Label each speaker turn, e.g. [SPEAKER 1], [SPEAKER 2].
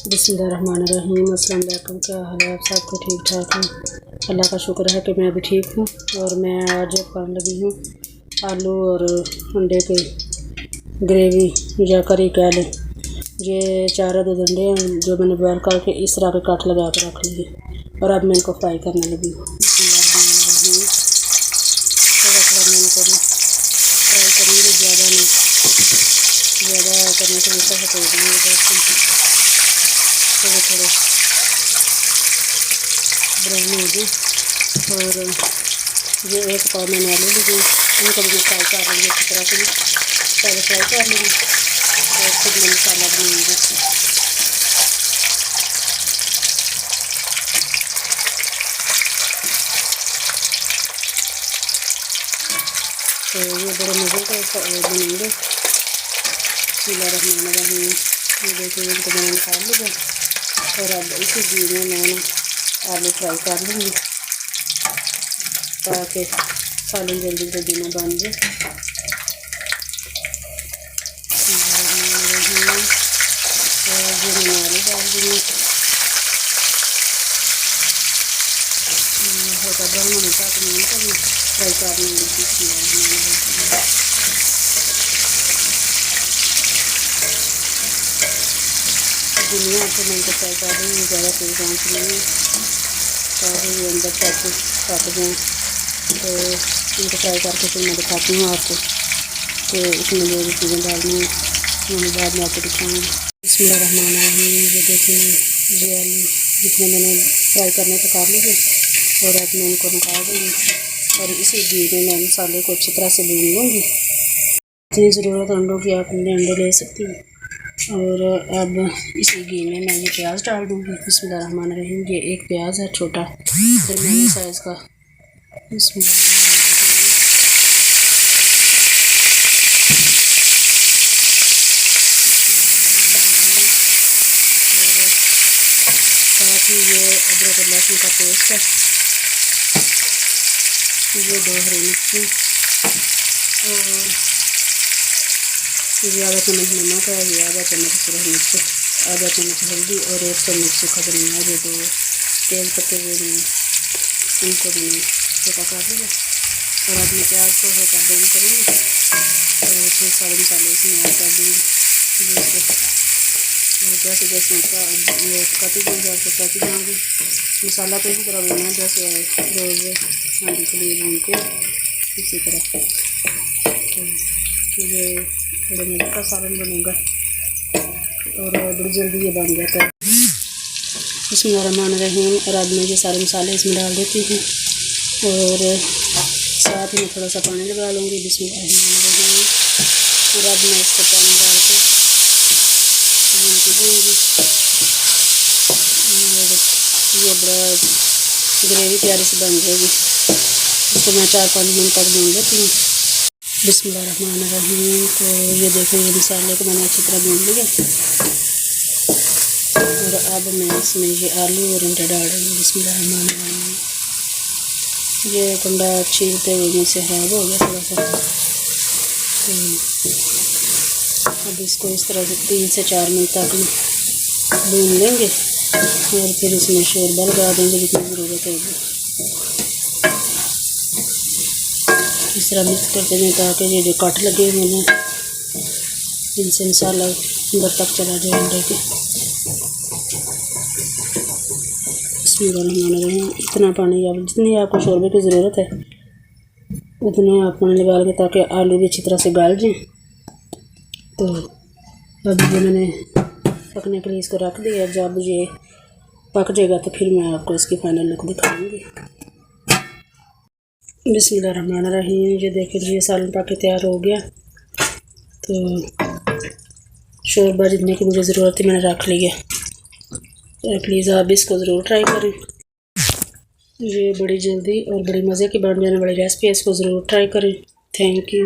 [SPEAKER 1] बिस्मिल्लाहिर्रहमानिर्रहीम। अस्सलाम वालेकुम। क्या हाल है आप सबको? ठीक ठाक हैं? अल्लाह का शुक्र है कि मैं भी ठीक हूँ। और मैं आज करने लगी हूँ आलू और अंडे की ग्रेवी या करी कह लें। ये 4 दूध अंडे हैं जो मैंने बॉयल करके इस तरह के कट लगा कर रख लिए और अब मैं इनको फ्राई करने लगी हूँ। बिस्मिल्लाहिर्रहमानिर्रहीम। थोड़ा थोड़ा मैं इनको फ्राई करूँगी, ज़्यादा नहीं, ज़्यादा करने से मीठा से तोड़ दूँगी। थोड़े थोड़े ब्राउन हो गए। और ये एक पाव मैंने आलू लिए, इनको भी मैं फ्राई कर लूँगी अच्छी तरह से। पहले फ्राई कर लूँगी और फिर मैं मसाला बनाऊँगी। तो ये बड़े मज़े का बनेंगे। बिस्मिल्लाहिर्रहमानिर्रहीम। ये देखिए इनको मैंने निकाल लिया और अब इसी घी में मैं आलू फ्राई कर लूँगी ताकि सालन जल्दी जल्दी में बन जाए। और ये मैंने आलू डाल दिए, हल्का ब्राउन होने तक मैं इनको भी फ्राई कर लूँगी। दुनिया से मैं इनको फ्राई कर दूँगी, ज़्यादा तेज़ आंच नहीं ताकि ये अंदर तक पक जाएँ। तो इनको फ्राई करके फिर मैं दिखाती हूँ आपको कि इसमें जो चीज़ें डालनी है मैं बाद में आपको दिखाऊँगी। बिस्मिल्लाहिर्रहमानिर्रहीम। ये देखिए ये आलू जितने मैंने फ्राई करने को कर लिए और अब मैं इनको निकाल दूँगी और इसी घी में मैं मसाले को अच्छी तरह से भून लूँगी। जितनी ज़रूरत अंडों की आप अंडे ले सकती हैं। और अब इसी घी में मैं ये प्याज डाल दूँगी। बिस्मिल्लाहिर्रहमानिर्रहीम। ये एक प्याज है छोटा दरमियानी साइज़ का। बिस्मिल्लाहिर्रहमानिर्रहीम। साथ ही ये अदरक और लहसुन का पेस्ट है, ये 2 हरी मिर्ची और ये आधा चम्मच नमक है, ये आधा चम्मच सूरज मिर्च, आधा चम्मच हल्दी और 1 चम्मच सूखा धनिया। ये 2 तेज पत्ते हुए हैं, इनको मैंने छोटा कर लिया और अब मैं प्याज को हल्का ब्राउन करूँगी और फिर सारे मसाले इसमें ऐड कर दूँगी। जैसे जैसे काटी जाएंगे आपको काटी जाएंगे। मसाला तो इसी तरह भूनना जैसे रोज़ हांडी के लिए भूनते इसी तरह। तो ये थोड़े मज़े का सालन बनेगा और बड़ी जल्दी ये बन जाता है। बिस्मिल्लाहिर्रहमानिर्रहीम। और अब मैं ये सारे मसाले इसमें डाल देती हूँ और साथ ही मैं थोड़ा सा पानी लगा लूँगी। बिस्मिल्लाहिर्रहमानिर्रहीम। और अब मैं इसको पानी डाल के भूनती दूँगी। ये बड़ा ग्रेवी प्यारी सी बन जाएगी। इसको मैं 4-5 मिनट तक भून देती हूँ। बिस्मिल्लाहिर्रहमानिर्रहीम। तो ये देखिए ये मसाले को मैंने अच्छी तरह भून लिया और अब मैं इसमें ये आलू और अंडा डाल रही हूँ। बिस्मिल्लाहिर्रहमानिर्रहीम। ये अंडा छीलते हुए मुझसे ख़राब हो गया थोड़ा सा। तो अब इसको इस तरह से 3 से 4 मिनट तक भून लेंगे और फिर इसमें शोरबा लगा देंगे जितनी ज़रूरत होगी। इस तरह मिक्स करते हैं ताकि ये जो कट लगे हुए हैं जिनसे मसाला अंदर तक चला जाए अंडे के। बिस्मिल्लाहिर्रहमानिर्रहीम। इतना पानी आप जितनी आपको शोरबे की ज़रूरत है उतने आप पानी लगा लेंगे ताकि आलू भी अच्छी तरह से गल जाएँ। तो अब ये मैंने पकने के लिए इसको रख दिया। जब ये पक जाएगा तो फिर मैं आपको इसकी फाइनल लुक दिखाऊंगी। बिस्मिल्लाहिर्रहमानिर्रहीम। ये देखिए ये सालन पक के तैयार हो गया। तो शोरबा जितने की मुझे ज़रूरत थी मैंने रख लिया। तो प्लीज़ आप इसको ज़रूर ट्राई करें। ये बड़ी जल्दी और बड़ी मज़े की बन जाने वाली रेसिपी है, इसको ज़रूर ट्राई करें। Thank you.